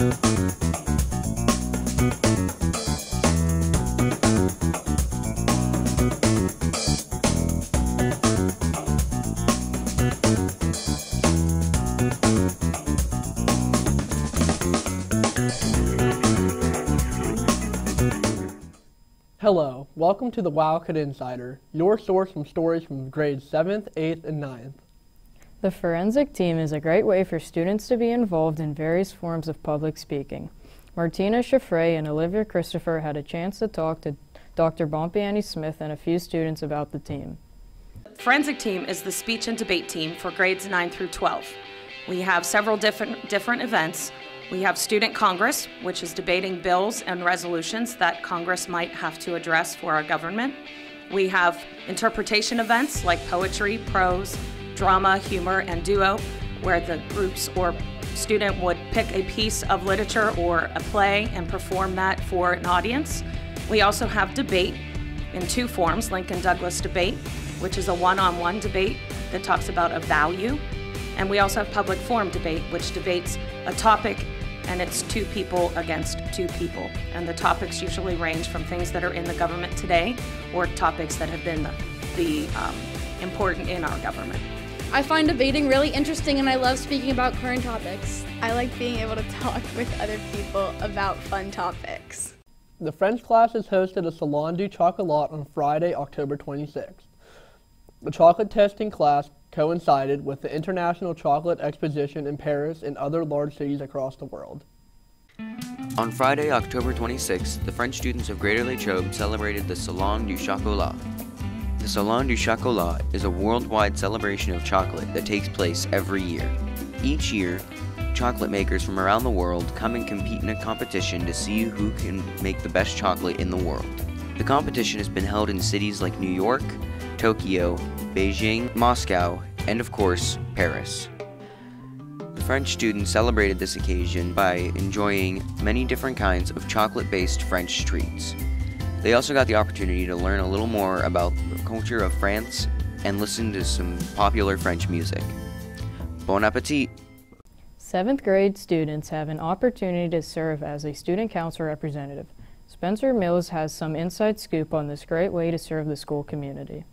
Hello, welcome to the Wildcat Insider, your source from stories from grades 7th, 8th, and 9th. The forensic team is a great way for students to be involved in various forms of public speaking. Martina Chaffray and Olivia Christopher had a chance to talk to Dr. Bompiani Smith and a few students about the team. Forensic team is the speech and debate team for grades 9 through 12. We have several different events. We have Student Congress, which is debating bills and resolutions that Congress might have to address for our government. We have interpretation events like poetry, prose, drama, humor, and duo, where the groups or student would pick a piece of literature or a play and perform that for an audience. We also have debate in two forms, Lincoln Douglas debate, which is a one-on-one debate that talks about a value. And we also have public forum debate, which debates a topic, and it's two people against two people. And the topics usually range from things that are in the government today or topics that have been important in our government. I find debating really interesting, and I love speaking about current topics. I like being able to talk with other people about fun topics. The French classes hosted a Salon du Chocolat on Friday, October 26th. The chocolate testing class coincided with the International Chocolate Exposition in Paris and other large cities across the world. On Friday, October 26th, the French students of Greater Les Trobe celebrated the Salon du Chocolat. The Salon du Chocolat is a worldwide celebration of chocolate that takes place every year. Each year, chocolate makers from around the world come and compete in a competition to see who can make the best chocolate in the world. The competition has been held in cities like New York, Tokyo, Beijing, Moscow, and of course, Paris. The French students celebrated this occasion by enjoying many different kinds of chocolate-based French treats. They also got the opportunity to learn a little more about the culture of France and listen to some popular French music. Bon appetit! 7th grade students have an opportunity to serve as a student council representative. Spencer Mills has some inside scoop on this great way to serve the school community.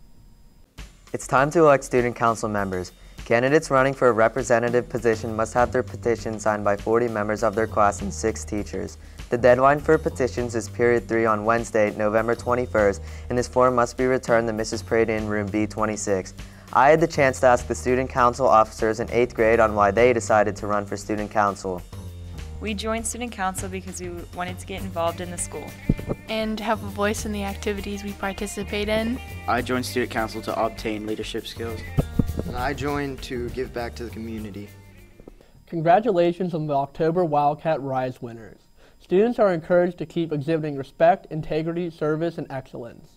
It's time to elect student council members. Candidates running for a representative position must have their petition signed by 40 members of their class and 6 teachers. The deadline for petitions is period 3 on Wednesday, November 21st, and this form must be returned to Mrs. Prady in room B26. I had the chance to ask the student council officers in 8th grade on why they decided to run for student council. We joined student council because we wanted to get involved in the school and have a voice in the activities we participate in. I joined student council to obtain leadership skills. And I joined to give back to the community. Congratulations on the October Wildcat Rise winners. Students are encouraged to keep exhibiting respect, integrity, service, and excellence.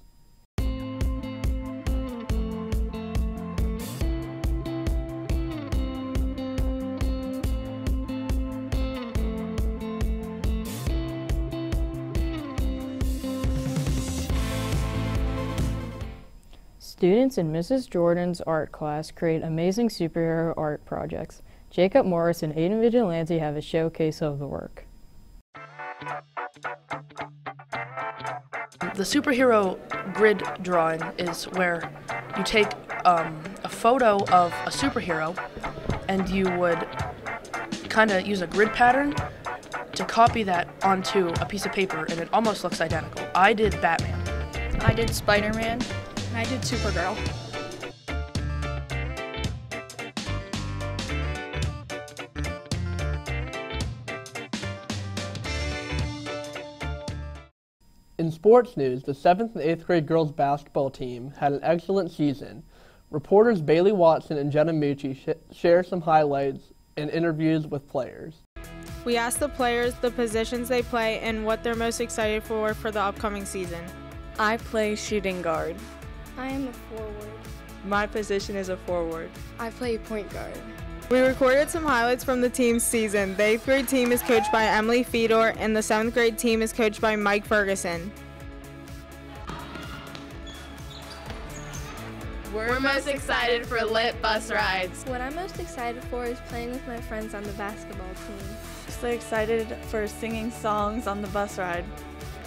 Students in Mrs. Jordan's art class create amazing superhero art projects. Jacob Morris and Aiden Vigilante have a showcase of the work. The superhero grid drawing is where you take a photo of a superhero and you would kind of use a grid pattern to copy that onto a piece of paper, and it almost looks identical. I did Batman. I did Spider-Man. And I did Supergirl. In sports news, the 7th and 8th grade girls basketball team had an excellent season. Reporters Bailey Watson and Jenna Mucci share some highlights and interviews with players. We asked the players the positions they play and what they're most excited for the upcoming season. I play shooting guard. I am a forward. My position is a forward. I play point guard. We recorded some highlights from the team's season. The 8th grade team is coached by Emily Fedor and the 7th grade team is coached by Mike Ferguson. We're most excited for lit bus rides. What I'm most excited for is playing with my friends on the basketball team. So excited for singing songs on the bus ride.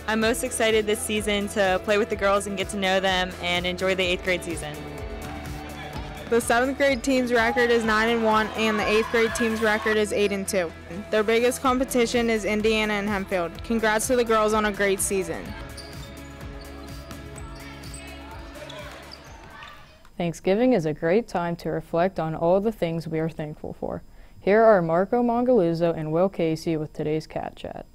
I'm most excited this season to play with the girls and get to know them and enjoy the 8th grade season. The 7th grade team's record is 9-1 and the 8th grade team's record is 8-2. Their biggest competition is Indiana and Hempfield. Congrats to the girls on a great season. Thanksgiving is a great time to reflect on all the things we are thankful for. Here are Marco Mongaluzzo and Will Casey with today's Cat Chat.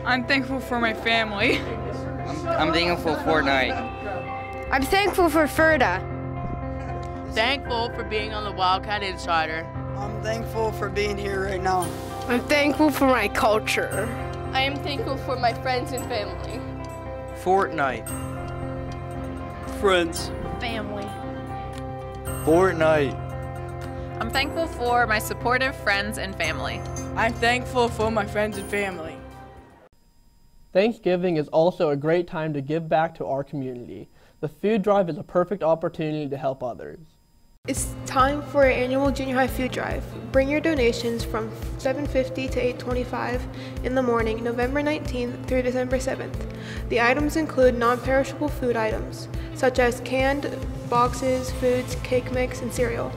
I'm thankful for my family. I'm thankful for Fortnite. I'm thankful for Ferda. Thankful for being on the Wildcat Insider. I'm thankful for being here right now. I'm thankful for my culture. I am thankful for my friends and family. Fortnite. Friends. Family. Fortnite. I'm thankful for my supportive friends and family. I'm thankful for my friends and family. Thanksgiving is also a great time to give back to our community. The food drive is a perfect opportunity to help others. It's time for our annual junior high food drive. Bring your donations from 7:50 to 8:25 in the morning, November 19th through December 7th. The items include non-perishable food items, such as canned boxes, foods, cake mix, and cereal.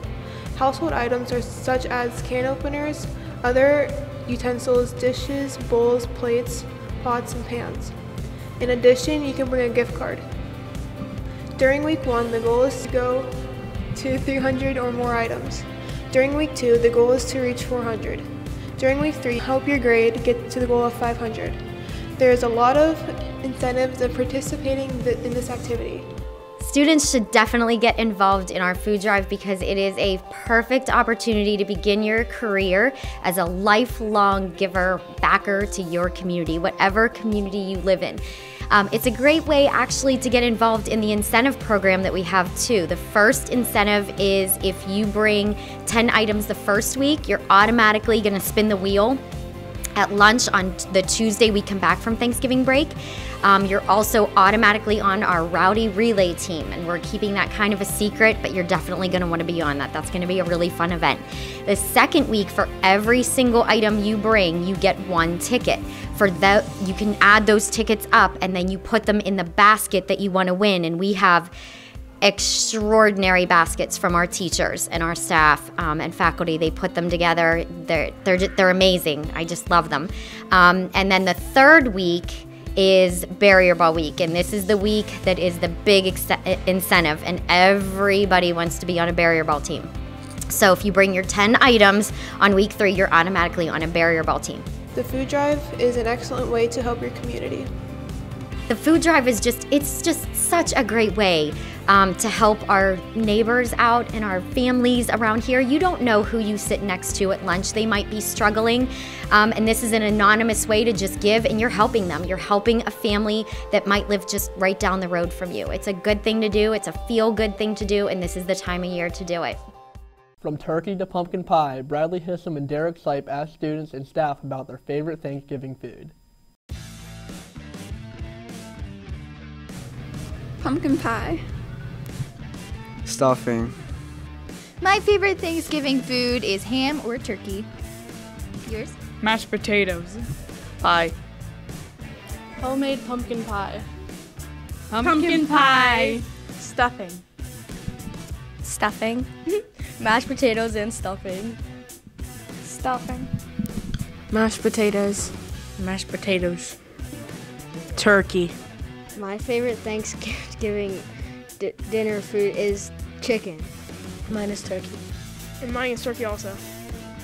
Household items are such as can openers, other utensils, dishes, bowls, plates, pots, and pans. In addition, you can bring a gift card. During week 1, the goal is to go to 300 or more items. During week 2, the goal is to reach 400. During week 3, help your grade get to the goal of 500. There is a lot of incentives of participating in this activity. Students should definitely get involved in our food drive because it is a perfect opportunity to begin your career as a lifelong giver, backer to your community, whatever community you live in. It's a great way actually to get involved in the incentive program that we have too. The first incentive is if you bring 10 items the first week, you're automatically going to spin the wheel at lunch on the Tuesday we come back from Thanksgiving break. You're also automatically on our Rowdy Relay team, and we're keeping that kind of a secret, but you're definitely going to want to be on that. That's going to be a really fun event. The second week, for every single item you bring, you get 1 ticket. For that, you can add those tickets up, and then you put them in the basket that you want to win, and we have extraordinary baskets from our teachers and our staff and faculty. They put them together. They're amazing. I just love them. And then the third week is Barrier Ball Week, and this is the week that is the big incentive, and everybody wants to be on a Barrier Ball team. So if you bring your 10 items on week 3, you're automatically on a Barrier Ball team. The food drive is an excellent way to help your community. The food drive is it's just such a great way to help our neighbors out and our families around here. You don't know who you sit next to at lunch. They might be struggling, and this is an anonymous way to just give, and you're helping them. You're helping a family that might live just right down the road from you. It's a good thing to do. It's a feel-good thing to do, and this is the time of year to do it. From turkey to pumpkin pie, Bradley Hissom and Derek Sipe asked students and staff about their favorite Thanksgiving food. Pumpkin pie. Stuffing. My favorite Thanksgiving food is ham or turkey. Yours? Mashed potatoes. Pie. Homemade pumpkin pie. Pumpkin pie. Stuffing. Stuffing. Mashed potatoes and stuffing. Stuffing. Mashed potatoes. Mashed potatoes. Turkey. My favorite Thanksgiving dinner food is chicken. Mine is turkey. And mine is turkey also.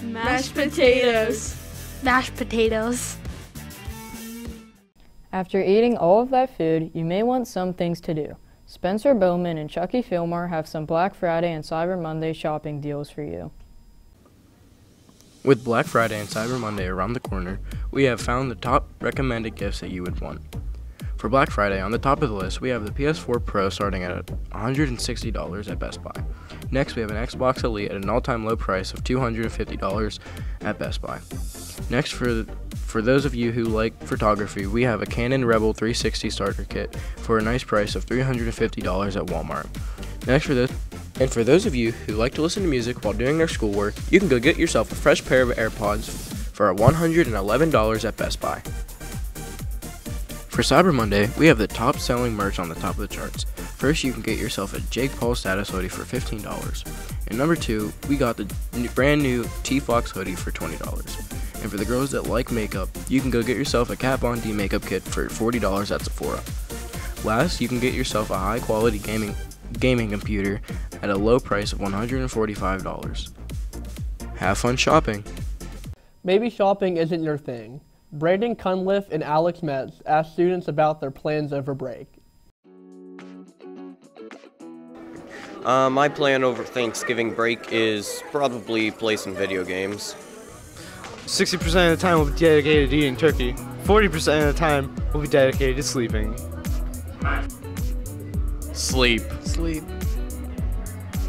Mashed potatoes. Mashed potatoes. After eating all of that food, you may want some things to do. Spencer Bowman and Chucky Fillmore have some Black Friday and Cyber Monday shopping deals for you. With Black Friday and Cyber Monday around the corner, we have found the top recommended gifts that you would want. For Black Friday, on the top of the list, we have the PS4 Pro starting at $160 at Best Buy. Next, we have an Xbox Elite at an all-time low price of $250 at Best Buy. Next, for for those of you who like photography, we have a Canon Rebel 360 starter kit for a nice price of $350 at Walmart. For those of you who like to listen to music while doing their schoolwork, you can go get yourself a fresh pair of AirPods for $111 at Best Buy. For Cyber Monday, we have the top selling merch on the top of the charts. First, you can get yourself a Jake Paul status hoodie for $15. And number 2, we got the brand new T-Fox hoodie for $20. And for the girls that like makeup, you can go get yourself a Kat Von D makeup kit for $40 at Sephora. Last, you can get yourself a high quality gaming computer at a low price of $145. Have fun shopping. Maybe shopping isn't your thing. Brandon Cunliffe and Alex Metz asked students about their plans over break. My plan over Thanksgiving break is probably play some video games. 60% of the time will be dedicated to eating turkey. 40% of the time will be dedicated to sleeping. Sleep.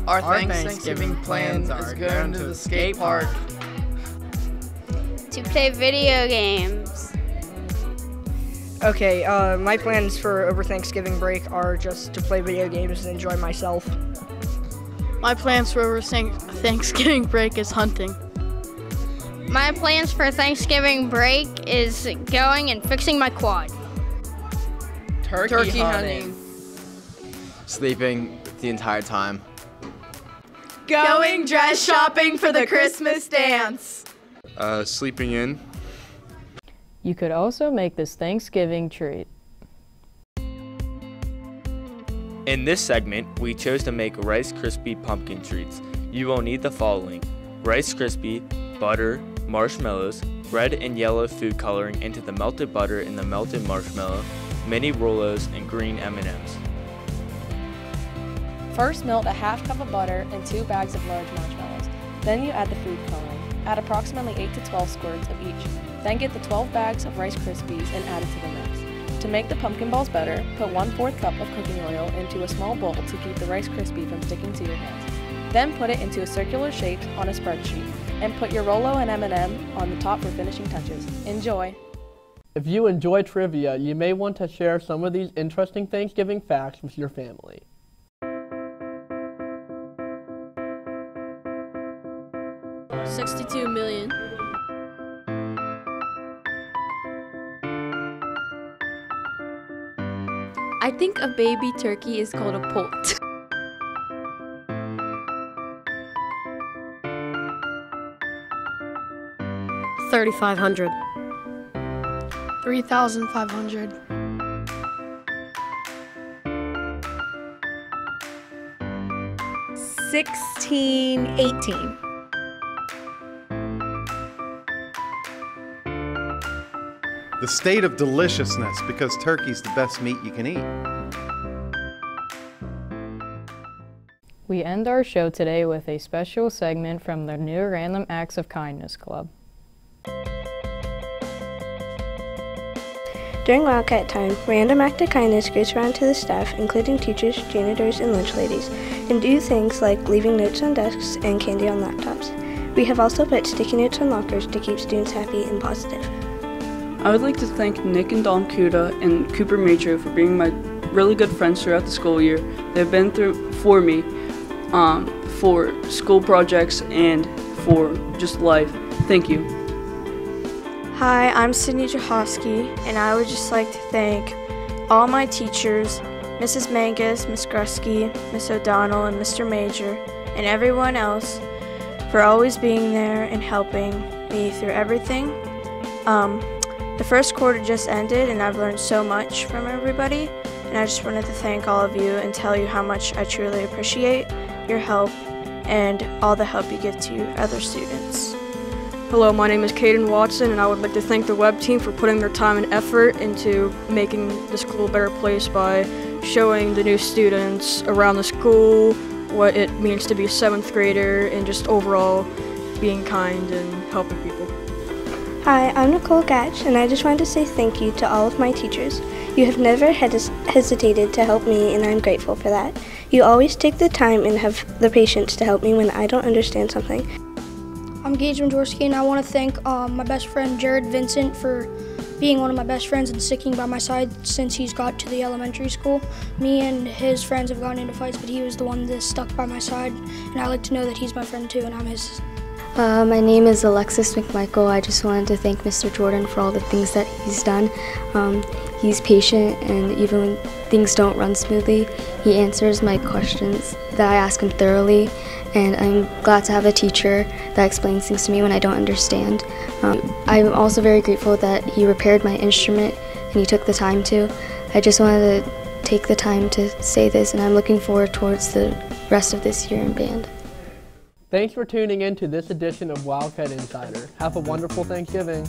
Our Thanksgiving plans are going to the skate park. To play video games. Okay, my plans for over Thanksgiving break are just to play video games and enjoy myself. My plans for over Thanksgiving break is hunting. My plans for Thanksgiving break is going and fixing my quad. Turkey hunting. Sleeping the entire time. Going dress shopping for the Christmas dance. Sleeping in. You could also make this Thanksgiving treat. In this segment, we chose to make Rice Krispie pumpkin treats. You will need the following: Rice Krispie, butter, marshmallows, red and yellow food coloring into the melted butter and the melted marshmallow, mini Rolos, and green M&Ms. First, melt a half cup of butter and 2 bags of large marshmallows. Then you add the food coloring. Add approximately 8 to 12 squirts of each. Then get the 12 bags of Rice Krispies and add it to the mix. To make the pumpkin balls better, put 1/4 cup of cooking oil into a small bowl to keep the Rice Krispie from sticking to your hands. Then put it into a circular shape on a spreadsheet and put your Rolo and M&M on the top for finishing touches. Enjoy! If you enjoy trivia, you may want to share some of these interesting Thanksgiving facts with your family. $62 million. I think a baby turkey is called a poult. $3,500. $3,500. $1,618. The state of deliciousness, because turkey's the best meat you can eat. We end our show today with a special segment from the new Random Acts of Kindness Club. During Wildcat time, Random Act of Kindness goes around to the staff, including teachers, janitors, and lunch ladies, and do things like leaving notes on desks and candy on laptops. We have also put sticky notes on lockers to keep students happy and positive. I would like to thank Nick and Dawn Kuda and Cooper Major for being my really good friends throughout the school year. They've been through for me for school projects and for just life. Thank you. Hi, I'm Sydney Jahosky, and I would just like to thank all my teachers, Mrs. Mangus, Miss Grusky, Miss O'Donnell, and Mr. Major, and everyone else for always being there and helping me through everything. The first quarter just ended, and I've learned so much from everybody, and I just wanted to thank all of you and tell you how much I truly appreciate your help and all the help you give to other students. Hello, my name is Caden Watson, and I would like to thank the web team for putting their time and effort into making the school a better place by showing the new students around the school what it means to be a 7th grader and just overall being kind and helping people. Hi, I'm Nicole Gatch, and I just wanted to say thank you to all of my teachers. You have never hesitated to help me, and I'm grateful for that. You always take the time and have the patience to help me when I don't understand something. I'm I'm Gage Jaworski, and I want to thank my best friend Jared Vincent for being one of my best friends and sticking by my side since he's got to the elementary school. Me and his friends have gotten into fights, but he was the one that stuck by my side, and I like to know that he's my friend too, and I'm his. My name is Alexis McMichael. I just wanted to thank Mr. Jordan for all the things that he's done. He's patient, and even when things don't run smoothly, he answers my questions that I ask him thoroughly, and I'm glad to have a teacher that explains things to me when I don't understand. I'm also very grateful that he repaired my instrument and he took the time to. I just wanted to take the time to say this, and I'm looking forward towards the rest of this year in band. Thanks for tuning in to this edition of Wildcat Insider. Have a wonderful Thanksgiving.